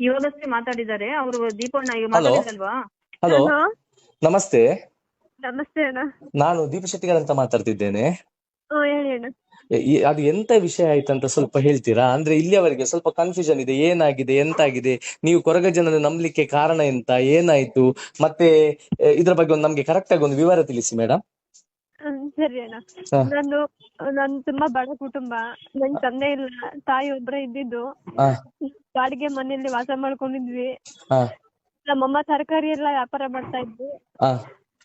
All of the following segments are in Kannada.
ಇವಾಗಷ್ಟೇ ಮಾತಾಡಿದ್ದಾರೆ ಅವರು. ದೀಪಣ್ಣ ಈಗ ಹಲೋ ಮಾತಾಡಿದಲ್ವಾ? ಹಲೋ ಹಲೋ ನಮಸ್ತೆ. ನಮಸ್ತೆ ಅಣ್ಣ. ನಾನು ದೀಪ ಶೆಟ್ಟಿಗಾರ್ ಅಂತ ಮಾತಾಡ್ತಿದ್ದೇನೆ. ಹೇಳಿ ಅಣ್ಣ. ಅದು ಎಂತ ವಿಷಯ ಆಯ್ತಂತ ಸ್ವಲ್ಪ ಹೇಳ್ತೀರಾ? ಅಂದ್ರೆ ಇಲ್ಲಿಯವರೆಗೆ ಸ್ವಲ್ಪ ಕನ್ಫ್ಯೂಷನ್ ಇದೆ, ಏನಾಗಿದೆ ಎಂತಾಗಿದೆ, ನೀವು ಕೊರಗ ಜನರನ್ನು ನಂಬಲಿಕ್ಕೆ ಕಾರಣ ಎಂತ, ಏನಾಯ್ತು, ಮತ್ತೆ ಇದ್ರ ಬಗ್ಗೆ ಒಂದು ನಮ್ಗೆ ಕರೆಕ್ಟ್ ಆಗಿ ಒಂದು ವಿವರ ತಿಳಿಸಿ ಮೇಡಮ್. ಸರಿ ಅಣ್ಣ. ನಾನು ತುಂಬಾ ಬಡ ಕುಟುಂಬ. ನನ್ ತಂದೆ ಇಲ್ಲ, ತಾಯಿ ಒಬ್ರೇ ಇದ್ದಿದ್ದು. ಬಾಡಿಗೆ ಮನೆಯಲ್ಲಿ ವಾಸ ಮಾಡ್ಕೊಂಡಿದ್ವಿ. ನಮ್ಮಮ್ಮ ತರಕಾರಿ ಎಲ್ಲ ವ್ಯಾಪಾರ ಮಾಡ್ತಾ ಇದ್ವಿ.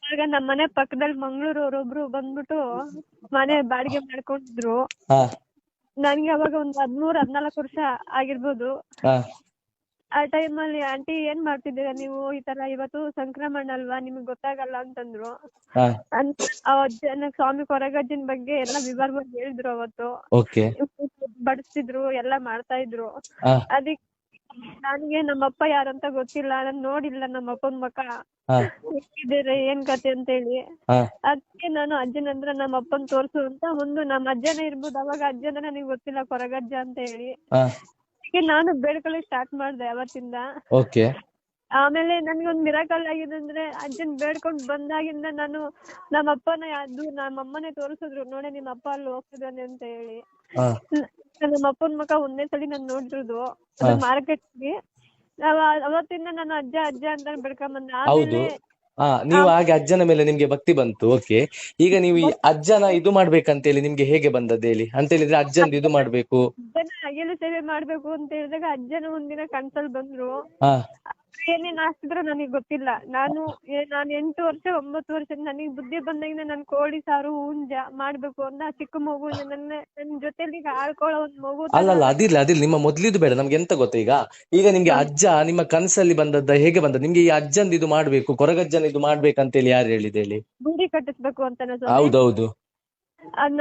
ಆಗ ನಮ್ಮ ಮನೆ ಪಕ್ಕದಲ್ಲಿ ಮಂಗಳೂರವ್ರೊಬ್ರು ಬಂದ್ಬಿಟ್ಟು ಮನೆ ಬಾಡಿಗೆ ಮಾಡ್ಕೊಂಡಿದ್ರು. ನನ್ಗೆ ಅವಾಗ ಒಂದ್ 13-14 ವರ್ಷ ಆಗಿರ್ಬೋದು. ಆ ಟೈಮಲ್ಲಿ ಆಂಟಿ ಏನ್ ಮಾಡ್ತಿದ್ದೀರಾ ನೀವು, ಈ ತರ ಇವತ್ತು ಸಂಕ್ರಮಣ ಅಲ್ವಾ, ನಿಮ್ಗೆ ಗೊತ್ತಾಗಲ್ಲ ಅಂತಂದ್ರು. ಆ ಅಜ್ಜನ ಸ್ವಾಮಿ ಕೊರಗಜ್ಜನ್ ಬಗ್ಗೆ ಎಲ್ಲ ವಿವರವಾಗಿ ಹೇಳಿದ್ರು. ಅವತ್ತು ಬಡಿಸ್ತಿದ್ರು, ಎಲ್ಲ ಮಾಡ್ತಾ ಇದ್ರು. ಅದಕ್ಕೆ ನನ್ಗೆ ನಮ್ಮಪ್ಪ ಯಾರಂತ ಗೊತ್ತಿಲ್ಲ, ನಾನ್ ನೋಡಿಲ್ಲ ನಮ್ಮಪ್ಪನ ಮುಖ, ಹೇಗಿದ್ದೀರ ಏನ್ ಕತೆ ಅಂತ ಹೇಳಿ. ಅದಕ್ಕೆ ನಾನು ಅಜ್ಜನ ಹತ್ರ ನಮ್ಮ ಅಪ್ಪನ್ ತೋರ್ಸು ಅಂತ ಒಂದು ನಮ್ಮ ಅಜ್ಜನೇ ಇರ್ಬೋದು, ಅವಾಗ ಅಜ್ಜನ ನನಗೆ ಗೊತ್ತಿಲ್ಲ ಕೊರಗಜ್ಜ ಅಂತ ಹೇಳಿ. ನಾನು ಬೇಡ್ಕೊಳ್ಳಿ ಸ್ಟಾರ್ಟ್ ಮಾಡ್ದೆ ಅವತ್ತಿಂದ. ಆಮೇಲೆ ನನ್ಗೊಂದ್ ಮಿರಾಕಲ್ ಆಗಿದೆ ಅಂದ್ರೆ, ಅಜ್ಜನ್ ಬೇಡ್ಕೊಂಡ್ ಬಂದಾಗಿಂದ ನಾನು ನಮ್ಮಮ್ಮನೇ ತೋರಿಸಿದ್ರು, ನೋಡಿ ನಿಮ್ಮ ಅಪ್ಪ ಅಲ್ಲಿ ಹೋಗ್ತಿದ್ದಾನೆ ಅಂತ ಹೇಳಿ. ನಮ್ಮ ಅಪ್ಪನ ಮುಖ ಒಂದೇ ಸಲ ನಾನು ನೋಡಿರೋದು ಮಾರ್ಕೆಟ್ಗೆ. ಅವತ್ತಿಂದ ನಾನು ಅಜ್ಜ ಅಜ್ಜ ಅಂತ ಬೆಳ್ಕೊಂಡ್ ಬಂದೆ. ಆಮೇಲೆ ನೀವು ಹಾಗೆ ಅಜ್ಜನ ಮೇಲೆ ನಿಮ್ಗೆ ಭಕ್ತಿ ಬಂತು. ಓಕೆ, ಈಗ ನೀವು ಈ ಅಜ್ಜನ ಇದು ಮಾಡ್ಬೇಕಂತೇಳಿ ನಿಮ್ಗೆ ಹೇಗೆ ಬಂದದ್ದು ಹೇಳಿ? ಅಂತ ಹೇಳಿದ್ರೆ ಅಜ್ಜನ್ ಇದು ಮಾಡ್ಬೇಕು, ಅಜ್ಜನ ಅಗಿಲು ಸೇವೆ ಮಾಡ್ಬೇಕು ಅಂತ ಹೇಳಿದಾಗ ಅಜ್ಜನ ಒಂದಿನ ಕನ್ಸಲ್ ಬಂದ್ರು. ಏನೇನ್ ಆಗ್ತಿದ್ರು ನನಗ್ ಗೊತ್ತಿಲ್ಲ. ನಾನು 8 ವರ್ಷ 9 ವರ್ಷ ನನಗ್ ಬುದ್ಧಿ ಬಂದಾಗಿಂದ ನನ್ ಕೋಳಿ ಸಾರು ಹುಂಜ ಮಾಡ್ಬೇಕು ಅಂತ ಚಿಕ್ಕ ಮಗು, ನನ್ ಜೊತೆಲಿ ಆಳ್ಕೊಳ್ಳೋ ಒಂದ್ ಮಗು. ಅಲ್ಲಲ್ಲ ಅದಿಲ್ಲ ನಿಮ್ಮ ಮೊದ್ಲಿದ್ದು ಬೇಡ ನಮ್ಗೆ. ಎಂತ ಗೊತ್ತಾ, ಈಗ ನಿಮ್ಗೆ ಅಜ್ಜ ನಿಮ್ಮ ಕನ್ಸಲ್ಲಿ ಬಂದದ್ದ, ಹೇಗೆ ಬಂದದ್ದು ನಿಮ್ಗೆ? ಈ ಅಜ್ಜನ್ ಇದು ಮಾಡ್ಬೇಕು, ಕೊರಗಜ್ಜನ ಇದು ಮಾಡ್ಬೇಕಂತೇಳಿ ಯಾರು ಹೇಳಿದೆ ಹೇಳಿ? ಗುಡಿ ಕಟ್ಟಿಸ್ಬೇಕು ಅಂತ. ಹೌದೌದು.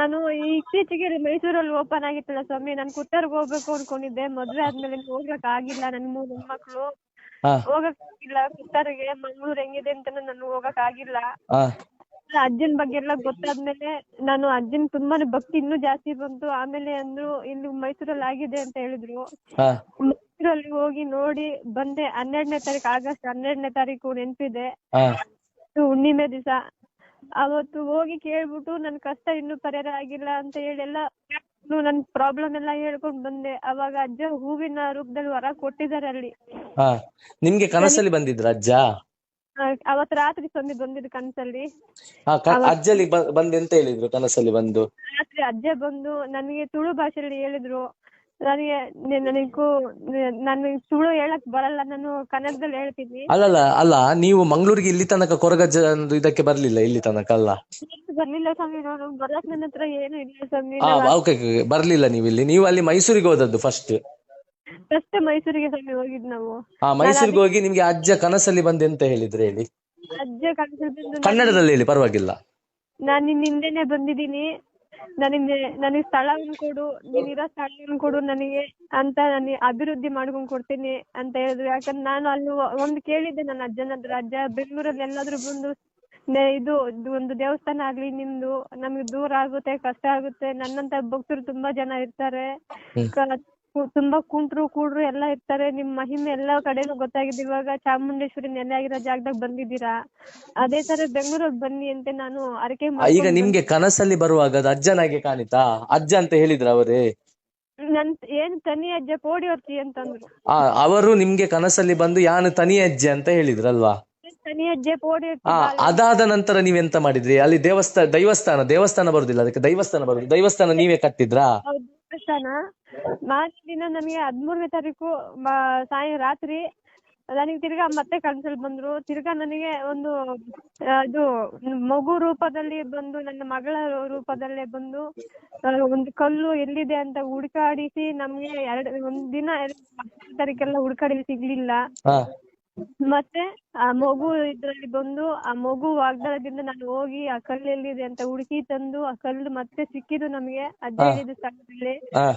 ನಾನು ಇತ್ತೀಚೆಗೆ ಮೈಸೂರಲ್ಲಿ ಓಪನ್ ಆಗಿತ್ತಲ್ಲ ಸ್ವಾಮಿ, ನಾನ್ ಕುತ್ತರ್ಗ್ ಹೋಗ್ಬೇಕು ಅನ್ಕೊಂಡಿದ್ದೆ. ಮದ್ವೆ ಆದ್ಮೇಲೆ ಹೋಗ್ಲಕ್ ಆಗಿಲ್ಲ, ನನ್ 3 ಹೆಣ್ಮಕ್ಳು ಹೋಗಕ್ ಆಗಿಲ್ಲ. ಕುತ್ತರ್ಗೆ ಮಂಗ್ಳೂರ್ ಹೆಂಗಿದೆ ಅಂತ ನಾನು ಹೋಗಕ್ ಆಗಿಲ್ಲ. ಅಜ್ಜನ್ ಬಗ್ಗೆ ಎಲ್ಲ ಗೊತ್ತಾದ್ಮೇಲೆ ನಾನು ಅಜ್ಜನ್ ತುಂಬಾನೇ ಭಕ್ತಿ ಇನ್ನೂ ಜಾಸ್ತಿ ಬಂತು. ಆಮೇಲೆ ಅಂದ್ರು ಇಲ್ಲಿ ಮೈಸೂರಲ್ಲಿ ಆಗಿದೆ ಅಂತ ಹೇಳಿದ್ರು. ಮೈಸೂರಲ್ಲಿ ಹೋಗಿ ನೋಡಿ ಬಂದೆ. 12ನೇ ತಾರೀಕು ಆಗಸ್ಟ್ 12ನೇ ತಾರೀಕು ನೆನ್ಪಿದೆ, ಹುಣ್ಣಿಮೆ ದಿವಸ. ಅವತ್ತು ಹೋಗಿ ಕೇಳ್ಬಿಟ್ಟು ನನ್ ಕಷ್ಟ ಇನ್ನೂ ಪರಿಹಾರ ಆಗಿಲ್ಲ ಅಂತ ಹೇಳಿ ಎಲ್ಲ ನನ್ ಪ್ರಾಬ್ಲಮ್ ಎಲ್ಲ ಹೇಳ್ಕೊಂಡ್ ಬಂದೆ. ಅವಾಗ ಅಜ್ಜ ಹೂವಿನ ರೂಪದಲ್ಲಿ ವರ ಕೊಟ್ಟಿದ್ದಾರೆ ಅಲ್ಲಿ. ನಿಮ್ಗೆ ಕನಸಲ್ಲಿ ಬಂದಿದ್ರ ಅಜ್ಜ? ಅವತ್ ರಾತ್ರಿ ಸ್ವಾಮಿ ಬಂದಿದ್ದು ಕನಸಲ್ಲಿ. ಅಜ್ಜಲ್ಲಿ ಬಂದು ಎಂತ ಹೇಳಿದ್ರು ಕನಸಲ್ಲಿ ಬಂದು? ರಾತ್ರಿ ಅಜ್ಜ ಬಂದು ನನಗೆ ತುಳು ಭಾಷೆಯಲ್ಲಿ ಹೇಳಿದ್ರು. ನನಗೆ ತುಳು ಹೇಳಕ್ ಬರಲ್ಲ, ನಾನು ಕನ್ನಡದಲ್ಲಿ ಹೇಳ್ತೀನಿ. ಅಲ್ಲ ನೀವು ಮಂಗ್ಳೂರಿಗೆ ಇಲ್ಲಿ ತನಕ ಕೊರಗಜ್ಜ ಇದಕ್ಕೆ ಬರ್ಲಿಲ್ಲ? ಇಲ್ಲಿ ತನಕ ಅಲ್ಲ ಬರ್ಲಿಲ್ಲ ಸ್ವಾಮಿ, ನಾನು ಬರಕ್ ನನ್ನ ಹತ್ರ ಏನು ಇಲ್ಲ ಸ್ವಾಮಿ. ಬರ್ಲಿಲ್ಲ ನೀವು ಇಲ್ಲಿ, ನೀವು ಅಲ್ಲಿ ಮೈಸೂರಿಗೆ ಹೋದದ್ದು ಫಸ್ಟ್ ಮೈಸೂರಿಗೆ ಸ್ವಾಮಿ ಹೋಗಿದ್ ನಾವು. ಮೈಸೂರಿಗೆ ಹೋಗಿ ನಿಮ್ಗೆ ಅಜ್ಜ ಕನಸಲ್ಲಿ ಬಂದು ಎಂತ ಹೇಳಿದ್ರೆ ಹೇಳಿ? ಅಜ್ಜ ಕನಸಲ್ಲಿ ಕನ್ನಡದಲ್ಲಿ ಹೇಳಿ, ಪರವಾಗಿಲ್ಲ. ನಾನ್ ನಿನ್ ಹಿಂದೆನೆ ಬಂದಿದ್ದೀನಿ, ನನಗೆ ಸ್ಥಳವನ್ನು ಕೊಡು, ನೀನಿರೋ ಸ್ಥಳವನ್ನು ಕೊಡು ನನಗೆ ಅಂತ, ನಾನು ಅಭಿವೃದ್ಧಿ ಮಾಡ್ಕೊಂಡ್ ಕೊಡ್ತೀನಿ ಅಂತ ಹೇಳಿದ್ರು. ಯಾಕಂದ್ರೆ ನಾನು ಅಲ್ಲಿ ಒಂದು ಕೇಳಿದ್ದೆ ನನ್ನ ಅಜ್ಜನ ಹತ್ರ, ಅಜ್ಜ ಬೆಂಗಳೂರಲ್ಲಿ ಎಲ್ಲಾದ್ರೂ ಬಂದು ಇದು ಒಂದು ದೇವಸ್ಥಾನ ಆಗ್ಲಿ ನಿಮ್ದು, ನಮ್ಗೆ ದೂರ ಆಗುತ್ತೆ, ಕಷ್ಟ ಆಗುತ್ತೆ. ನನ್ನಂತ ಭಕ್ತರು ತುಂಬಾ ಜನ ಇರ್ತಾರೆ, ತುಂಬಾ ಕೂಡ್ರು ಎಲ್ಲ ಇರ್ತಾರೆ. ನಿಮ್ ಮಹಿಮೆ ಎಲ್ಲಾ ಕಡೆನೂ ಗೊತ್ತಾಗಿದೆ. ಇವಾಗ ಚಾಮುಂಡೇಶ್ವರಿ ನೆಲೆ ಆಗಿರೋ ಜಾಗದಾಗ ಬಂದಿದ್ದೀರಾ, ಅದೇ ತರ ಬೆಂಗಳೂರಿಗೆ ಬನ್ನಿ ಅಂತ ನಾನು ಅರಕೆ ಮಾಡಿ. ಈಗ ನಿಮ್ಗೆ ಕನಸಲ್ಲಿ ಬರುವಾಗ ಅದು ಅಜ್ಜನಾಗೆ ಕಾಣಿತಾ? ಅಜ್ಜ ಅಂತ ಹೇಳಿದ್ರ ಅವರೇ? ನನ್ ಏನ್ ತನಿ ಅಜ್ಜ ಕೋಡಿ ಹೊರ್ತಿ ಅಂತಂದ್ರು. ಅವರು ನಿಮ್ಗೆ ಕನಸಲ್ಲಿ ಬಂದು ಯಾನು ತನಿ ಅಜ್ಜೆ ಅಂತ ಹೇಳಿದ್ರಲ್ವಾ? ತನಿ ಅಜ್ಜೆ ಕೋಡಿ. ಅದಾದ ನಂತರ ನೀವೆಂತ ಮಾಡಿದ್ರಿ? ಅಲ್ಲಿ ದೈವಸ್ಥಾನ ಬರುದಿಲ್ಲ, ಅದಕ್ಕೆ ದೈವಸ್ಥಾನ ನೀವೇ ಕಟ್ಟಿದ್ರಾ? ದೇವಸ್ಥಾನ ಮಾರನೇ ದಿನ ನನಗೆ 13ನೇ ತಾರೀಕು ರಾತ್ರಿ ನನಗೆ ತಿರ್ಗಾ ಮತ್ತೆ ಕನ್ಸಲ್ ಬಂದ್ರು. ತಿರ್ಗಾ ನನಗೆ ಒಂದು ಇದು ಮಗು ರೂಪದಲ್ಲಿ ಬಂದು, ನನ್ನ ಮಗಳ ರೂಪದಲ್ಲೇ ಬಂದು ಒಂದು ಕಲ್ಲು ಎಲ್ಲಿದೆ ಅಂತ ಹುಡ್ಕಾಡಿಸಿ ನಮ್ಗೆ ಒಂದ್ ದಿನ 2 ತಾರೀಕೆಲ್ಲ ಹುಡ್ಕಾಡಿ ಸಿಗ್ಲಿಲ್ಲ. ಮತ್ತೆ ಆ ಮಗು ಇದ್ರಲ್ಲಿ ಬಂದು, ಆ ಮಗು ವಾಗ್ದಾನದಿಂದ ನಾನು ಹೋಗಿ ಆ ಕಲ್ಲು ಎಲ್ಲಿದೆ ಅಂತ ಹುಡುಕಿ ತಂದು, ಆ ಕಲ್ಲು ಮತ್ತೆ ಸಿಕ್ಕಿದ್ದು ನಮ್ಗೆ ಅಜ್ಜ ಹೇಳಿದ ಸ್ಥಳದಲ್ಲಿ.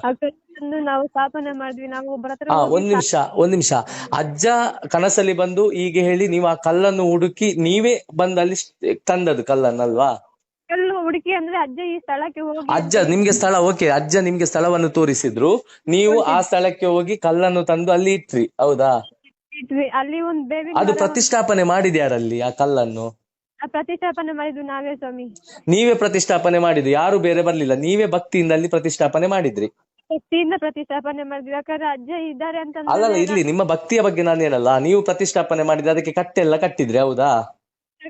ಆ ಕಲ್ಲು ತಂದು ನಾವು ಸ್ಥಾಪನೆ ಮಾಡಿದ್ವಿ. ನಾವು ಒಬ್ಬರ ಹತ್ರ ಒಂದ್ ನಿಮಿಷ ಅಜ್ಜ ಕನಸಲ್ಲಿ ಬಂದು ಹೀಗೆ ಹೇಳಿ ನೀವು ಆ ಕಲ್ಲನ್ನು ಹುಡುಕಿ ನೀವೇ ಬಂದು ಅಲ್ಲಿ ತಂದದ್ದು ಕಲ್ಲನ್ನಲ್ವಾ? ಕಲ್ಲು ಹುಡುಕಿ ಅಂದ್ರೆ ಅಜ್ಜ ಈ ಸ್ಥಳಕ್ಕೆ ಹೋಗಿ ಅಜ್ಜ ನಿಮ್ಗೆ ಸ್ಥಳ ಓಕೆ, ಅಜ್ಜ ನಿಮ್ಗೆ ಸ್ಥಳವನ್ನು ತೋರಿಸಿದ್ರು, ನೀವು ಆ ಸ್ಥಳಕ್ಕೆ ಹೋಗಿ ಕಲ್ಲನ್ನು ತಂದು ಅಲ್ಲಿ ಇಟ್ರಿ, ಹೌದಾ? ಇಟ್ವಿ. ಅಲ್ಲಿ ಒಂದ್ ಬೇವಿನ ಅದು ಮರ ಪ್ರತಿಷ್ಠಾಪನೆ ಮಾಡಿದ್ಯಾರಲ್ಲಿ ಆ ಕಲ್ಲನ್ನು? ಪ್ರತಿಷ್ಠಾಪನೆ ಮಾಡಿದ್ದು ನಾವೇ ಸ್ವಾಮಿ. ನೀವೇ ಪ್ರತಿಷ್ಠಾಪನೆ ಮಾಡಿದ್ರಿ, ಯಾರು ಬೇರೆ ಬರ್ಲಿಲ್ಲ, ನೀವೇ ಭಕ್ತಿಯಿಂದ ಅಲ್ಲಿ ಪ್ರತಿಷ್ಠಾಪನೆ ಮಾಡಿದ್ರಿ? ಭಕ್ತಿಯಿಂದ ಪ್ರತಿಷ್ಠಾಪನೆ ಮಾಡಿದ್ವಿ, ಯಾಕಂದ್ರೆ ಅಜ್ಜ ಇದ್ದಾರೆ ಅಂತ ಅಲ್ಲಲ್ಲ, ಇರ್ಲಿ, ನಿಮ್ಮ ಭಕ್ತಿಯ ಬಗ್ಗೆ ನಾನು ಹೇಳಲ್ಲ. ನೀವು ಪ್ರತಿಷ್ಠಾಪನೆ ಮಾಡಿದ್ರೆ ಅದಕ್ಕೆ ಕಟ್ಟೆಲ್ಲ ಕಟ್ಟಿದ್ರಿ, ಹೌದಾ?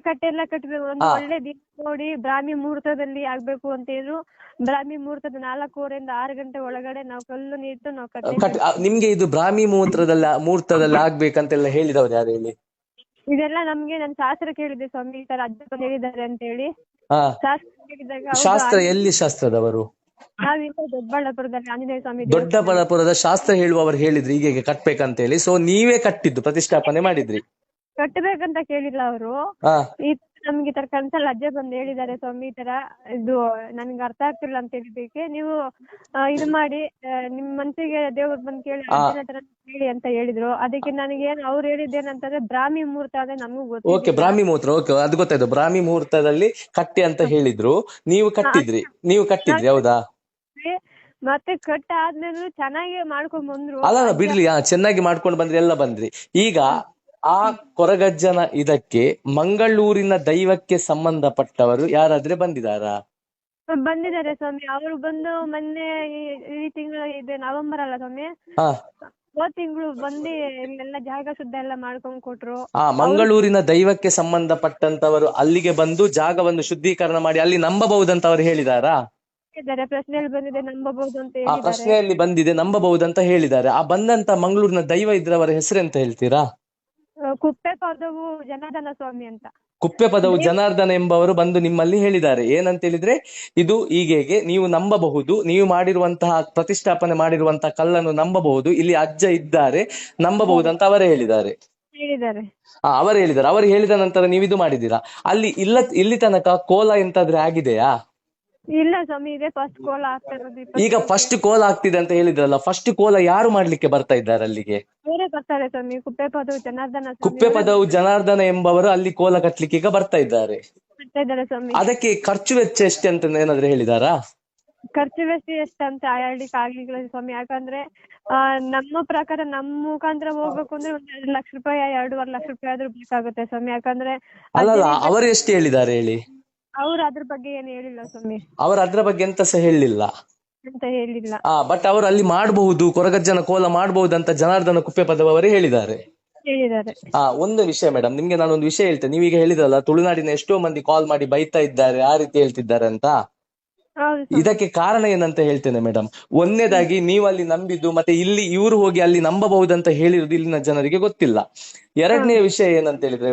ಕಟ್ಟೆಲ್ಲ ಕಟ್ಟಿದ್ವಿ. ಒಂದು ಒಳ್ಳೆ ದಿನ ನೋಡಿ ಬ್ರಾಹ್ಮಿ ಮುಹೂರ್ತದಲ್ಲಿ ಆಗ್ಬೇಕು ಅಂತ ಹೇಳಿದ್ರು. ಬ್ರಾಹ್ಮಿ ಮುಹೂರ್ತದ 4:15 ರಿಂದ 6 ಗಂಟೆ ಒಳಗಡೆ ನಾವು ಕಲ್ಲು ನೀಟ್ಟು ನಾವು ನಿಮ್ಗೆ ಇದು ಬ್ರಾಹ್ಮಿ ಮುಹೂರ್ತದಲ್ಲಿ ಆಗ್ಬೇಕಂತೆಲ್ಲ ಹೇಳಿದವ್ರು ಯಾರು ಹೇಳಿ? ಇದೆಲ್ಲ ನಮ್ಗೆ ನನ್ ಶಾಸ್ತ್ರ ಕೇಳಿದೆ ಸ್ವಾಮಿ, ಈ ತರ ಅಜ್ಜ ಬಂದು ಹೇಳಿದ್ದಾರೆ ಅಂತ ಹೇಳಿ. ಶಾಸ್ತ್ರ ಕೇಳಿದಾಗ ಶಾಸ್ತ್ರ ಎಲ್ಲಿ ಶಾಸ್ತ್ರದವರು? ನಾವಿಂದ ದೊಡ್ಡಬಳ್ಳಾಪುರದಲ್ಲಿ ಆಂಜನೇಯ ಸ್ವಾಮಿ ದೊಡ್ಡಬಳ್ಳಾಪುರದ ಶಾಸ್ತ್ರ ಹೇಳುವವರು ಹೇಳಿದ್ರು ಹೀಗೆ ಕಟ್ಬೇಕಂತ ಹೇಳಿ, ಸೊ ನೀವೇ ಕಟ್ಟಿದ್ದು, ಪ್ರತಿಷ್ಠಾಪನೆ ಮಾಡಿದ್ರಿ? ಕಟ್ಟಬೇಕಂತ ಕೇಳಿಲ್ಲ ಅವರು. ಈ ನಮ್ಗೆ ಈ ತರ ಕನ್ಸಲ್ಲಿ ಅಜ್ಜ ಬಂದು ಹೇಳಿದ್ದಾರೆ ಸ್ವಾಮಿ, ಈ ತರ ಇದು ನನ್ಗೆ ಅರ್ಥ ಆಗ್ತಿಲ್ಲ ಅಂತ ಹೇಳಿದ್ದಕ್ಕೆ ನೀವು ಇದು ಮಾಡಿ ನಿಮ್ ಮನ್ಸಿಗೆ ದೇವ್ರು ಬಂದು ಕೇಳಿ ಅಜ್ಜನ ಹತ್ರ ಹೇಳಿ ಅಂತ ಹೇಳಿದ್ರು. ಅದಕ್ಕೆ ನನಗೆ ಅವ್ರು ಹೇಳಿದ್ದೇನಂತಂದ್ರೆ ಬ್ರಾಹ್ಮಿ ಮುಹೂರ್ತ ಅಂದ್ರೆ ನಮಗೂ ಗೊತ್ತು. ಓಕೆ, ಬ್ರಾಹ್ಮಿ ಮುಹೂರ್ತ, ಓಕೆ, ಅದು ಗೊತ್ತಾಯ್ತು. ಬ್ರಾಹ್ಮಿ ಮುಹೂರ್ತದಲ್ಲಿ ಕಟ್ಟಿ ಅಂತ ಹೇಳಿದ್ರು, ನೀವು ಕಟ್ಟಿದ್ರಿ, ಹೌದಾ? ಮತ್ತೆ ಕಟ್ಟ ಆದ್ಮೇಲೆ ಚೆನ್ನಾಗಿ ಮಾಡ್ಕೊಂಡ್ ಬಂದ್ರು. ಅಲ್ಲ ಬಿಡ್ಲಿ, ಚೆನ್ನಾಗಿ ಮಾಡ್ಕೊಂಡು ಬಂದ್ರಿ, ಎಲ್ಲ ಬಂದ್ರಿ. ಈಗ ಆ ಕೊರಗಜ್ಜನ ಇದಕ್ಕೆ ಮಂಗಳೂರಿನ ದೈವಕ್ಕೆ ಸಂಬಂಧಪಟ್ಟವರು ಯಾರಾದ್ರೆ ಬಂದಿದಾರಾ? ಬಂದಿದ್ದಾರೆ ಸ್ವಾಮಿ. ಅವರು ಬಂದು ಮೊನ್ನೆ ಈ ತಿಂಗಳು ಇದೆ ನವೆಂಬರ್ ಅಲ್ಲ ಸ್ವಾಮಿ, ಹೋದ್ ತಿಂಗಳು ಬಂದು ಇಲ್ಲೆಲ್ಲ ಜಾಗ ಶುದ್ಧ ಎಲ್ಲ ಮಾಡ್ಕೊಂಡ್ ಕೊಟ್ರು. ಮಂಗಳೂರಿನ ದೈವಕ್ಕೆ ಸಂಬಂಧಪಟ್ಟಂತವರು ಅಲ್ಲಿಗೆ ಬಂದು ಜಾಗವನ್ನು ಶುದ್ಧೀಕರಣ ಮಾಡಿ ಅಲ್ಲಿ ನಂಬಬಹುದಂತ ಅವರು ಹೇಳಿದಾರಾ? ಪ್ರಶ್ನೆಯಲ್ಲಿ ಬಂದಿದೆ ನಂಬಬಹುದು ಅಂತ ಹೇಳಿದ್ದಾರೆ. ಪ್ರಶ್ನೆಯಲ್ಲಿ ಬಂದಿದೆ ನಂಬಬಹುದಂತ ಹೇಳಿದ್ದಾರೆ. ಆ ಬಂದಂತ ಮಂಗಳೂರಿನ ದೈವ ಇದ್ರವರ ಹೆಸರೆಂತ ಹೇಳ್ತೀರಾ? ಕುಪ್ಪೆಪದವು ಜನಾರ್ದನ ಸ್ವಾಮಿ ಅಂತ. ಕುಪ್ಪೆಪದವು ಜನಾರ್ದನ ಎಂಬವರು ಬಂದು ನಿಮ್ಮಲ್ಲಿ ಹೇಳಿದ್ದಾರೆ ಏನಂತ ಹೇಳಿದ್ರೆ, ಇದು ಹೀಗೆ ನೀವು ನಂಬಬಹುದು, ನೀವು ಮಾಡಿರುವಂತಹ ಪ್ರತಿಷ್ಠಾಪನೆ ಮಾಡಿರುವಂತಹ ಕಲ್ಲನ್ನು ನಂಬಬಹುದು, ಇಲ್ಲಿ ಅಜ್ಜ ಇದ್ದಾರೆ ನಂಬಬಹುದಂತ ಅವರೇ ಹೇಳಿದ್ದಾರೆ. ಅವರು ಹೇಳಿದ್ದಾರೆ. ಅವರು ಹೇಳಿದ ನಂತರ ನೀವು ಇದು ಮಾಡಿದ್ದೀರಾ? ಅಲ್ಲಿ ಇಲ್ಲಿ ತನಕ ಕೋಲ ಎಂತಾದ್ರೆ ಆಗಿದೆಯಾ? ಇಲ್ಲ ಸ್ವಾಮಿ, ಇದೆ ಫಸ್ಟ್ ಕೋಲ ಆಗ್ತಾ ಇರೋದು. ಈಗ ಫಸ್ಟ್ ಕೋಲ ಆಗ್ತಿದೆ ಅಂತ ಹೇಳಿದ್ರಲ್ಲ, ಫಸ್ಟ್ ಕೋಲ ಯಾರು ಮಾಡ್ಲಿಕ್ಕೆ ಬರ್ತಾ ಇದ್ದಾರೆ ಅಲ್ಲಿಗೆ? ಬೇರೆ ಬರ್ತಾರೆ ಸ್ವಾಮಿ, ಕುಪ್ಪೆಪದವು ಜನಾರ್ದನ. ಕುಪ್ಪೆಪದವು ಜನಾರ್ದನ ಎಂಬವರು ಅಲ್ಲಿ ಕೋಲ ಕಟ್ಲಿಕ್ಕೆ ಈಗ ಬರ್ತಾ ಇದ್ದಾರೆ ಸ್ವಾಮಿ. ಅದಕ್ಕೆ ಖರ್ಚು ವೆಚ್ಚ ಎಷ್ಟು ಅಂತ ಏನಾದ್ರು ಹೇಳಿದಾರಾ? ಖರ್ಚು ವೆಚ್ಚ ಎಷ್ಟಂತ ಹೇಳಲಿಕ್ಕೆ ಆಗ್ಲಿಲ್ಲ ಸ್ವಾಮಿ, ಯಾಕಂದ್ರೆ ನಮ್ಮ ಪ್ರಕಾರ ನಮ್ಮ ಮುಖಾಂತರ ಹೋಗ್ಬೇಕು ಅಂದ್ರೆ 1 ಲಕ್ಷ ರೂಪಾಯಿ 2.5 ಲಕ್ಷ ರೂಪಾಯಿ ಆದ್ರೂ ಬೇಕಾಗುತ್ತೆ ಸ್ವಾಮಿ. ಯಾಕಂದ್ರೆ ಅಲ್ಲಲ್ಲ, ಅವರು ಎಷ್ಟು ಹೇಳಿದ್ದಾರೆ ಹೇಳಿ? ಅವ್ರು ಅದ್ರ ಬಗ್ಗೆ ಏನು ಹೇಳಿಲ್ಲ ಸ್ವಾಮಿ. ಅವರು ಅದ್ರ ಬಗ್ಗೆ ಎಂತ ಸಹ ಹೇಳಿಲ್ಲ ಅಂತ ಹೇಳಿಲ್ಲ. ಬಟ್ ಅವರು ಅಲ್ಲಿ ಮಾಡಬಹುದು, ಕೊರಗಜ್ಜನ ಕೋಲ ಮಾಡಬಹುದು ಅಂತ ಜನಾರ್ದನ ಕುಪ್ಪೆಪದವರೇ ಹೇಳಿದ್ದಾರೆ. ಒಂದು ವಿಷಯ ಮೇಡಮ್, ನಿಮ್ಗೆ ನಾನು ಒಂದು ವಿಷಯ ಹೇಳ್ತೇನೆ. ನೀವೀಗ ಹೇಳಿದ್ರಲ್ಲ ತುಳುನಾಡಿನ ಎಷ್ಟೋ ಮಂದಿ ಕಾಲ್ ಮಾಡಿ ಬೈತಾ ಇದ್ದಾರೆ, ಆ ರೀತಿ ಹೇಳ್ತಿದ್ದಾರೆ ಅಂತ. ಇದಕ್ಕೆ ಕಾರಣ ಏನಂತ ಹೇಳ್ತೇನೆ ಮೇಡಮ್. ಒಂದನೇದಾಗಿ ನೀವು ಅಲ್ಲಿ ನಂಬಿದ್ದು, ಮತ್ತೆ ಇಲ್ಲಿ ಇವರು ಹೋಗಿ ಅಲ್ಲಿ ನಂಬಬಹುದಂತ ಹೇಳಿರೋದು ಇಲ್ಲಿನ ಜನರಿಗೆ ಗೊತ್ತಿಲ್ಲ. ಎರಡನೇ ವಿಷಯ ಏನಂತ ಹೇಳಿದ್ರೆ,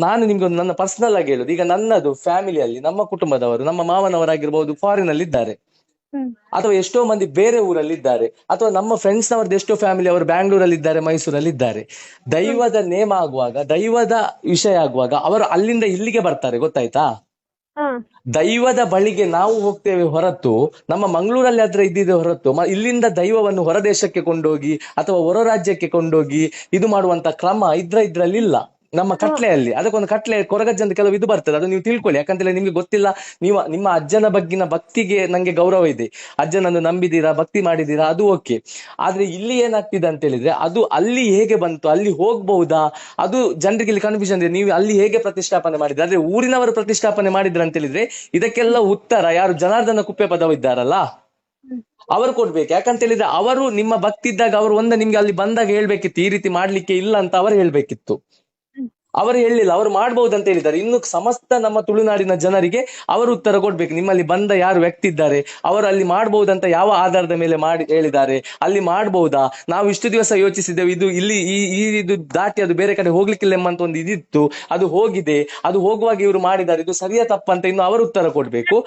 ನಾನು ನಿಮ್ಗೆ ನನ್ನ ಪರ್ಸನಲ್ ಆಗಿ ಹೇಳುದು, ಈಗ ನನ್ನದು ಫ್ಯಾಮಿಲಿಯಲ್ಲಿ ನಮ್ಮ ಕುಟುಂಬದವರು, ನಮ್ಮ ಮಾವನವರಾಗಿರ್ಬಹುದು ಫಾರಿನ್ ಅಲ್ಲಿ ಇದ್ದಾರೆ, ಅಥವಾ ಎಷ್ಟೋ ಮಂದಿ ಬೇರೆ ಊರಲ್ಲಿ ಇದ್ದಾರೆ, ಅಥವಾ ನಮ್ಮ ಫ್ರೆಂಡ್ಸ್ ನವರದ್ದು ಎಷ್ಟೋ ಫ್ಯಾಮಿಲಿ ಅವರು ಬ್ಯಾಂಗ್ಳೂರಲ್ಲಿ ಇದ್ದಾರೆ, ಮೈಸೂರಲ್ಲಿ ಇದ್ದಾರೆ. ದೈವದ ನೇಮ ಆಗುವಾಗ, ದೈವದ ವಿಷಯ ಆಗುವಾಗ ಅವರು ಅಲ್ಲಿಂದ ಇಲ್ಲಿಗೆ ಬರ್ತಾರೆ, ಗೊತ್ತಾಯ್ತಾ? ದೈವದ ಬಳಿಗೆ ನಾವು ಹೋಗ್ತೇವೆ ಹೊರತು, ನಮ್ಮ ಮಂಗಳೂರಲ್ಲಿ ಆದ್ರೆ ಇದ್ದಿದೆ ಹೊರತು ಇಲ್ಲಿಂದ ದೈವವನ್ನು ಹೊರ ದೇಶಕ್ಕೆ ಕೊಂಡೋಗಿ ಅಥವಾ ಹೊರ ರಾಜ್ಯಕ್ಕೆ ಕೊಂಡೋಗಿ ಇದು ಮಾಡುವಂತ ಕ್ರಮ ಇದ್ರಲ್ಲಿ ಇಲ್ಲ ನಮ್ಮ ಕಟ್ಲೆಯಲ್ಲಿ. ಅದಕ್ಕೊಂದು ಕಟ್ಲೆ ಕೊರಗಜ್ಜಂತ ಕೆಲವು ಇದು ಬರ್ತದೆ, ಅದು ನೀವು ತಿಳ್ಕೊಳ್ಳಿ. ಯಾಕಂತೇಳಿ ನಿಮ್ಗೆ ಗೊತ್ತಿಲ್ಲ, ನೀವು ನಿಮ್ಮ ಅಜ್ಜನ ಬಗ್ಗಿನ ಭಕ್ತಿಗೆ ನಂಗೆ ಗೌರವ ಇದೆ, ಅಜ್ಜನನ್ನು ನಂಬಿದೀರಾ, ಭಕ್ತಿ ಮಾಡಿದೀರಾ, ಅದು ಓಕೆ. ಆದ್ರೆ ಇಲ್ಲಿ ಏನಾಗ್ತಿದೆ ಅಂತ ಹೇಳಿದ್ರೆ, ಅದು ಅಲ್ಲಿ ಹೇಗೆ ಬಂತು, ಅಲ್ಲಿ ಹೋಗ್ಬಹುದಾ, ಅದು ಜನರಿಗೆ ಇಲ್ಲಿ ಕನ್ಫ್ಯೂಷನ್ ಇದೆ. ನೀವು ಅಲ್ಲಿ ಹೇಗೆ ಪ್ರತಿಷ್ಠಾಪನೆ ಮಾಡಿದ್ರೆ, ಆದ್ರೆ ಊರಿನವರು ಪ್ರತಿಷ್ಠಾಪನೆ ಮಾಡಿದ್ರ ಅಂತ ಹೇಳಿದ್ರೆ ಇದಕ್ಕೆಲ್ಲ ಉತ್ತರ ಯಾರು ಜನಾರ್ದನ ಕುಪ್ಪೆಪದವು ಇದ್ದಾರಲ್ಲ ಅವರು ಕೊಡ್ಬೇಕು. ಯಾಕಂತ ಹೇಳಿದ್ರೆ ಅವರು ನಿಮ್ಮ ಭಕ್ತಿ ಇದ್ದಾಗ ಅವರು ನಿಮ್ಗೆ ಅಲ್ಲಿ ಬಂದಾಗ ಹೇಳ್ಬೇಕಿತ್ತು, ಈ ರೀತಿ ಮಾಡ್ಲಿಕ್ಕೆ ಇಲ್ಲ ಅಂತ ಅವರು ಹೇಳ್ಬೇಕಿತ್ತು. ಅವರು ಹೇಳಿಲ್ಲ, ಅವರು ಮಾಡಬಹುದಂತ ಹೇಳಿದ್ದಾರೆ. ಇನ್ನು ಸಮಸ್ತ ನಮ್ಮ ತುಳುನಾಡಿನ ಜನರಿಗೆ ಅವರು ಉತ್ತರ ಕೊಡ್ಬೇಕು. ನಿಮ್ಮಲ್ಲಿ ಬಂದ ಯಾರು ವ್ಯಕ್ತಿ ಇದ್ದಾರೆ ಅವರು ಅಲ್ಲಿ ಮಾಡಬಹುದಂತ ಯಾವ ಆಧಾರದ ಮೇಲೆ ಮಾಡಿ ಹೇಳಿದ್ದಾರೆ, ಅಲ್ಲಿ ಮಾಡಬಹುದಾ, ನಾವು ಇಷ್ಟು ದಿವಸ ಯೋಚಿಸಿದ್ದೇವೆ, ಇದು ಇಲ್ಲಿ ಇದು ದಾಟಿ ಅದು ಬೇರೆ ಕಡೆ ಹೋಗ್ಲಿಕ್ಕಿಲ್ಲ ಎಂಬಂತ ಒಂದು ಇದಿತ್ತು, ಅದು ಹೋಗಿದೆ, ಅದು ಹೋಗುವಾಗ ಇವರು ಮಾಡಿದ್ದಾರೆ, ಇದು ಸರಿಯಾ ತಪ್ಪಂತ ಇನ್ನು ಅವರು ಉತ್ತರ ಕೊಡ್ಬೇಕು.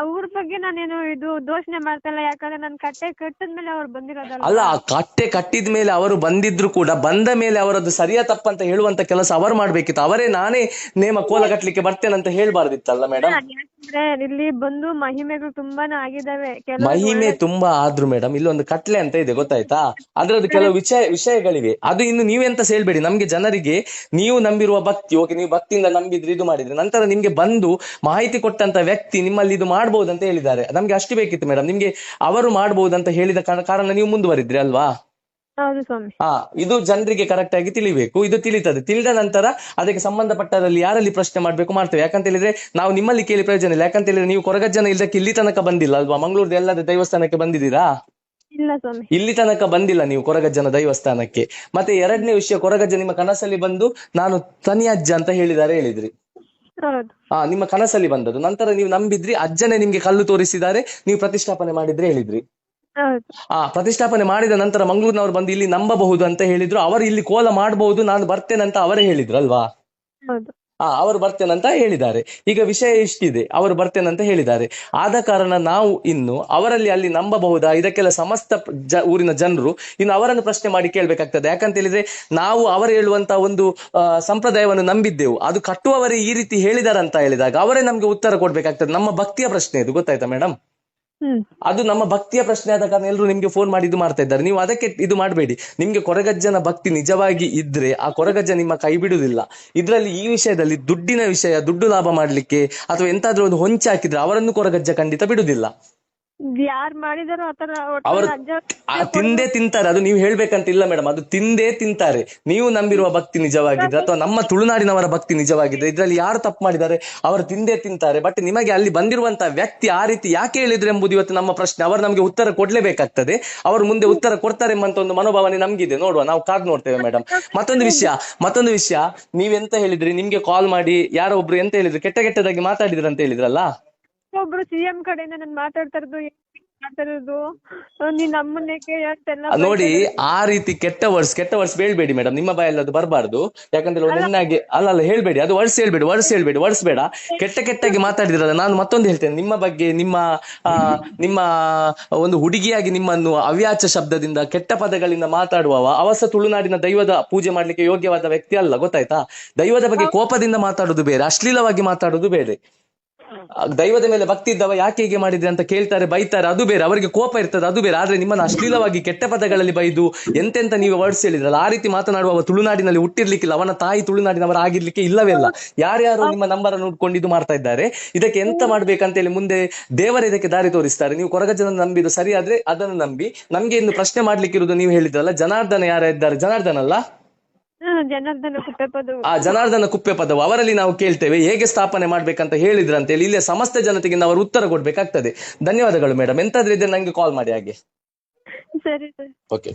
ಅವ್ರ ಬಗ್ಗೆ ನಾನೇನು ಇದು ದೋಷಣೆ ಮಾಡ್ತಲ್ಲ, ಯಾಕಂದ್ರೆ ನಾನು ಕಟ್ಟೆ ಕಟ್ಟಿದ್ಮೇಲೆ ಅವ್ರು ಬಂದಿರೋದಲ್ಲ. ಅಲ್ಲ, ಕಟ್ಟೆ ಕಟ್ಟಿದ ಮೇಲೆ ಅವರು ಬಂದಿದ್ರು ಕೂಡ, ಬಂದ ಮೇಲೆ ಅವರದ್ದು ಸರಿಯಾ ತಪ್ಪಂತ ಹೇಳುವಂತ ಕೆಲಸ ಕೆಲಸ ಅವರು ಮಾಡ್ಬೇಕಿತ್ತು. ಅವರೇ ನಾನೇ ನೇಮ ಕೋಲ ಕಟ್ಲಿಕ್ಕೆ ಬರ್ತೇನಂತ ಹೇಳ್ಬಾರ್ದಿತ್ತಲ್ಲ ಮೇಡಮ್. ಯಾಕಂದ್ರೆ ಇಲ್ಲಿ ಬಂದು ಮಹಿಮೆಗಳು ತುಂಬಾನೇ ಆಗಿದಾವೆ. ಮಹಿಮೆ ತುಂಬಾ ಆದ್ರು ಮೇಡಮ್ ಇಲ್ಲೊಂದು ಕಟ್ಲೆ ಅಂತ ಇದೆ ಗೊತ್ತಾಯ್ತಾ, ಅದ್ರದ್ದು ಕೆಲವು ವಿಷಯಗಳಿವೆ. ಅದು ಇನ್ನು ನೀವೆಂತ ಹೇಳ್ಬೇಡಿ. ನಮ್ಗೆ ಜನರಿಗೆ ನೀವು ನಂಬಿರುವ ಭಕ್ತಿ, ಓಕೆ ನೀವು ಭಕ್ತಿಯಿಂದ ನಂಬಿದ್ರೆ ಇದು ಮಾಡಿದ್ರೆ ನಂತರ ನಿಮ್ಗೆ ಬಂದು ಮಾಹಿತಿ ಕೊಟ್ಟಂತ ವ್ಯಕ್ತಿ ನಿಮ್ಮಲ್ಲಿ ಇದು ಮಾಡಬಹುದು ಅಂತ ಹೇಳಿದ್ದಾರೆ. ನಮ್ಗೆ ಅಷ್ಟು ಬೇಕಿತ್ತು ಮೇಡಮ್. ನಿಮ್ಗೆ ಅವರು ಮಾಡಬಹುದಂತ ಹೇಳಿದ ಕಾರಣ ನೀವು ಮುಂದುವರಿದ್ರಿ ಅಲ್ವಾ. ಹೌದು ಸ್ವಾಮಿ. ಇದು ಜನರಿಗೆ ಕರೆಕ್ಟ್ ಆಗಿ ತಿಳಿಬೇಕು. ಇದು ತಿಳಿತದೆ. ತಿಳಿದ ನಂತರ ಅದಕ್ಕೆ ಸಂಬಂಧಪಟ್ಟರಲ್ಲಿ ಯಾರಲ್ಲಿ ಪ್ರಶ್ನೆ ಮಾಡ್ಬೇಕು ಮಾಡ್ತೇವೆ. ಯಾಕಂತ ಹೇಳಿದ್ರೆ ನಾವು ನಿಮ್ಮಲ್ಲಿ ಕೇಳಿ ಪ್ರಯೋಜನ ಇಲ್ಲ. ಯಾಕಂತ ಹೇಳಿದ್ರೆ ನೀವು ಕೊರಗಜ್ಜನ ಇಲ್ಲದಕ್ಕೆ ಇಲ್ಲಿ ತನಕ ಬಂದಿಲ್ಲ ಅಲ್ವಾ. ಮಂಗಳೂರು ಎಲ್ಲದ ದೇವಸ್ಥಾನಕ್ಕೆ ಬಂದಿದ್ದೀರಾ? ಇಲ್ಲ ಸ್ವಾಮಿ. ಇಲ್ಲಿ ತನಕ ಬಂದಿಲ್ಲ ನೀವು ಕೊರಗಜ್ಜನ ದೇವಸ್ಥಾನಕ್ಕೆ. ಮತ್ತೆ ಎರಡನೇ ವಿಷಯ, ಕೊರಗಜ್ಜ ನಿಮ್ಮ ಕನಸಲ್ಲಿ ಬಂದು ನಾನು ತನಿಯಜ್ಜ ಅಂತ ಹೇಳಿದ್ರಿ. ನಿಮ್ಮ ಕನಸಲ್ಲಿ ಬಂದದ್ದು. ನಂತರ ನೀವು ನಂಬಿದ್ರಿ. ಅಜ್ಜನೇ ನಿಮ್ಗೆ ಕಲ್ಲು ತೋರಿಸಿದ್ದಾರೆ, ನೀವು ಪ್ರತಿಷ್ಠಾಪನೆ ಮಾಡಿದ್ರೆ ಹೇಳಿದ್ರಿ. ಪ್ರತಿಷ್ಠಾಪನೆ ಮಾಡಿದ ನಂತರ ಮಂಗಳೂರಿನವರು ಬಂದು ಇಲ್ಲಿ ನಂಬಬಹುದು ಅಂತ ಹೇಳಿದ್ರು. ಅವರು ಇಲ್ಲಿ ಕೋಲ ಮಾಡಬಹುದು, ನಾನು ಬರ್ತೇನಂತ ಅವರೇ ಹೇಳಿದ್ರು ಅಲ್ವಾ. ಅವರು ಬರ್ತೇನಂತ ಹೇಳಿದ್ದಾರೆ. ಈಗ ವಿಷಯ ಇಷ್ಟಿದೆ, ಅವರು ಬರ್ತೇನಂತ ಹೇಳಿದ್ದಾರೆ. ಆದ ಕಾರಣ ನಾವು ಇನ್ನು ಅವರಲ್ಲಿ ಅಲ್ಲಿ ನಂಬಬಹುದಾ, ಇದಕ್ಕೆಲ್ಲ ಸಮಸ್ತ ಊರಿನ ಜನರು ಇನ್ನು ಅವರನ್ನು ಪ್ರಶ್ನೆ ಮಾಡಿ ಕೇಳ್ಬೇಕಾಗ್ತದೆ. ಯಾಕಂತ ಹೇಳಿದ್ರೆ ನಾವು ಅವರು ಹೇಳುವಂತ ಒಂದು ಸಂಪ್ರದಾಯವನ್ನು ನಂಬಿದ್ದೆವು, ಅದು ಕಟ್ಟುವವರೇ ಈ ರೀತಿ ಹೇಳಿದಾರಂತ ಹೇಳಿದಾಗ ಅವರೇ ನಮ್ಗೆ ಉತ್ತರ ಕೊಡ್ಬೇಕಾಗ್ತದೆ. ನಮ್ಮ ಭಕ್ತಿಯ ಪ್ರಶ್ನೆ ಇದು, ಗೊತ್ತಾಯ್ತಾ ಮೇಡಮ್. ಅದು ನಮ್ಮ ಭಕ್ತಿಯ ಪ್ರಶ್ನೆ ಆದ ಕಾರಣ ಎಲ್ಲರೂ ನಿಮ್ಗೆ ಫೋನ್ ಮಾಡಿ ಇದು ಮಾಡ್ತಾ ಇದ್ದಾರೆ. ನೀವು ಅದಕ್ಕೆ ಇದು ಮಾಡಬೇಡಿ. ನಿಮ್ಗೆ ಕೊರಗಜ್ಜನ ಭಕ್ತಿ ನಿಜವಾಗಿ ಇದ್ರೆ ಆ ಕೊರಗಜ್ಜ ನಿಮ್ಮ ಕೈ ಬಿಡುವುದಿಲ್ಲ. ಇದ್ರಲ್ಲಿ ಈ ವಿಷಯದಲ್ಲಿ ದುಡ್ಡಿನ ವಿಷಯ, ದುಡ್ಡು ಲಾಭ ಮಾಡ್ಲಿಕ್ಕೆ ಅಥವಾ ಎಂತಾದ್ರೂ ಒಂದು ಹೊಂಚ ಹಾಕಿದ್ರೆ ಅವರನ್ನು ಕೊರಗಜ್ಜ ಖಂಡಿತ ಬಿಡುದಿಲ್ಲ. ಯಾರ್ ಮಾಡಿದಾರೋ ಅವರು ತಿಂದೇ ತಿಂತಾರೆ. ಅದು ನೀವು ಹೇಳ್ಬೇಕಂತ ಇಲ್ಲ ಮೇಡಮ್, ಅದು ತಿಂದೇ ತಿಂತಾರೆ. ನೀವು ನಂಬಿರುವ ಭಕ್ತಿ ನಿಜವಾಗಿದ್ರೆ ಅಥವಾ ನಮ್ಮ ತುಳುನಾಡಿನವರ ಭಕ್ತಿ ನಿಜವಾಗಿದ್ರೆ ಇದರಲ್ಲಿ ಯಾರು ತಪ್ಪು ಮಾಡಿದ್ದಾರೆ ಅವರು ತಿಂದೇ ತಿಂತಾರೆ. ಬಟ್ ನಿಮಗೆ ಅಲ್ಲಿ ಬಂದಿರುವಂತಹ ವ್ಯಕ್ತಿ ಆ ರೀತಿ ಯಾಕೆ ಹೇಳಿದ್ರು ಎಂಬುದು ಇವತ್ತು ನಮ್ಮ ಪ್ರಶ್ನೆ. ಅವರು ನಮಗೆ ಉತ್ತರ ಕೊಡ್ಲೇಬೇಕಾಗ್ತದೆ. ಅವರು ಮುಂದೆ ಉತ್ತರ ಕೊಡ್ತಾರೆ ಎಂಬಂತ ಒಂದು ಮನೋಭಾವನೆ ನಮ್ಗಿದೆ. ನೋಡುವ, ನಾವು ಕಾದ್ ನೋಡ್ತೇವೆ ಮೇಡಮ್. ಮತ್ತೊಂದು ವಿಷಯ ನೀವೆಂತ ಹೇಳಿದ್ರಿ, ನಿಮ್ಗೆ ಕಾಲ್ ಮಾಡಿ ಯಾರೋ ಒಬ್ರು ಎಂತ ಹೇಳಿದ್ರು, ಕೆಟ್ಟದಾಗಿ ಮಾತಾಡಿದ್ರು ಅಂತ ಹೇಳಿದ್ರಲ್ಲ. ಒಬ್ರು ಸಿಎಂ ಕಡೆಯಿಂದ ನಾನು ಮಾತಾಡ್ತಾ ಇರೋದು ನೀನ್ ನಮ್ಮನ್ನೇಕೆ ನೋಡಿ, ಆ ರೀತಿ ಕೆಟ್ಟ ವರ್ಡ್ಸ್ ಬೇಡಬೇಡಿ ಮೇಡಮ್. ನಿಮ್ಮ ಬಾಯಲ್ಲಿ ಅದು ಬರಬಾರ್ದು. ಯಾಕಂದ್ರೆ ನಿನ್ನಾಗೆ ಅಲ್ಲ ಹೇಳ್ಬೇಡಿ, ಅದು ವರ್ಡ್ಸ್ ಬೇಡ. ಕೆಟ್ಟಾಗಿ ಮಾತಾಡಿದ್ರಲ್ಲ. ನಾನು ಮತ್ತೊಂದು ಹೇಳ್ತೇನೆ ನಿಮ್ಮ ಬಗ್ಗೆ. ನಿಮ್ಮ ಒಂದು ಹುಡುಗಿಯಾಗಿ ನಿಮ್ಮನ್ನು ಅವ್ಯಾಚ ಶಬ್ದದಿಂದ ಕೆಟ್ಟ ಪದಗಳಿಂದ ಮಾತಾಡುವವ ಅವಸ ತುಳುನಾಡಿನ ದೈವದ ಪೂಜೆ ಮಾಡ್ಲಿಕ್ಕೆ ಯೋಗ್ಯವಾದ ವ್ಯಕ್ತಿ ಅಲ್ಲ, ಗೊತ್ತಾಯ್ತಾ. ದೈವದ ಬಗ್ಗೆ ಕೋಪದಿಂದ ಮಾತಾಡುದು ಬೇರೆ, ಅಶ್ಲೀಲವಾಗಿ ಮಾತಾಡುದು ಬೇರೆ. ದೈವದ ಮೇಲೆ ಭಕ್ತಿ ಇದ್ದವ ಯಾಕೆ ಹೀಗೆ ಮಾಡಿದ್ರೆ ಅಂತ ಕೇಳ್ತಾರೆ, ಬೈತಾರೆ, ಅದು ಬೇರೆ. ಅವರಿಗೆ ಕೋಪ ಇರ್ತದೆ, ಅದು ಬೇರೆ. ಆದ್ರೆ ನಿಮ್ಮನ್ನು ಅಶ್ಲೀಲವಾಗಿ ಕೆಟ್ಟ ಪದಗಳಲ್ಲಿ ಬೈದು ಎಂತೆಂತ ನೀವು ವರ್ಡ್ಸ್ ಹೇಳಿದ್ರಲ್ಲ, ಆ ರೀತಿ ಮಾತನಾಡುವ ತುಳುನಾಡಿನಲ್ಲಿ ಹುಟ್ಟಿರ್ಲಿಕ್ಕಿಲ್ಲ. ಅವನ ತಾಯಿ ತುಳುನಾಡಿನವರ ಆಗಿರ್ಲಿಕ್ಕೆ ಇಲ್ಲವೇ ಇಲ್ಲ. ಯಾರ್ಯಾರು ನಿಮ್ಮ ನಂಬರ್ ನೋಡ್ಕೊಂಡು ಇದು ಮಾಡ್ತಾ ಇದ್ದಾರೆ. ಇದಕ್ಕೆ ಎಂತ ಮಾಡ್ಬೇಕಂತ ಹೇಳಿ ಮುಂದೆ ದೇವರ ಇದಕ್ಕೆ ದಾರಿ ತೋರಿಸ್ತಾರೆ. ನೀವು ಕೊರಗಜ್ಜನ ನಂಬಿದ್ದು ಸರಿ ಆದ್ರೆ ಅದನ್ನು ನಂಬಿ. ನಮ್ಗೆ ಇನ್ನು ಪ್ರಶ್ನೆ ಮಾಡ್ಲಿಕ್ಕಿರುವುದು ನೀವು ಹೇಳಿದ್ರಲ್ಲ ಜನಾರ್ದನ ಯಾರಿದ್ದಾರೆ, ಜನಾರ್ದನ ಅಲ್ಲ, ಜನಾರ್ದನ ಕುಪ್ಪೆ ಪದವು. ಅವರಲ್ಲಿ ನಾವು ಕೇಳ್ತೇವೆ ಹೇಗೆ ಸ್ಥಾಪನೆ ಮಾಡ್ಬೇಕಂತ ಹೇಳಿದ್ರಂತ ಹೇಳಿ. ಇಲ್ಲಿಯ ಸಮಸ್ತ ಜನತೆಗೆ ಅವರು ಉತ್ತರ ಕೊಡ್ಬೇಕಾಗ್ತದೆ. ಧನ್ಯವಾದಗಳು ಮೇಡಮ್. ಎಂತಾದ್ರೂ ಇದ್ರೆ ನಂಗೆ ಕಾಲ್ ಮಾಡಿ ಹಾಗೆ. ಸರಿ. ಓಕೆ.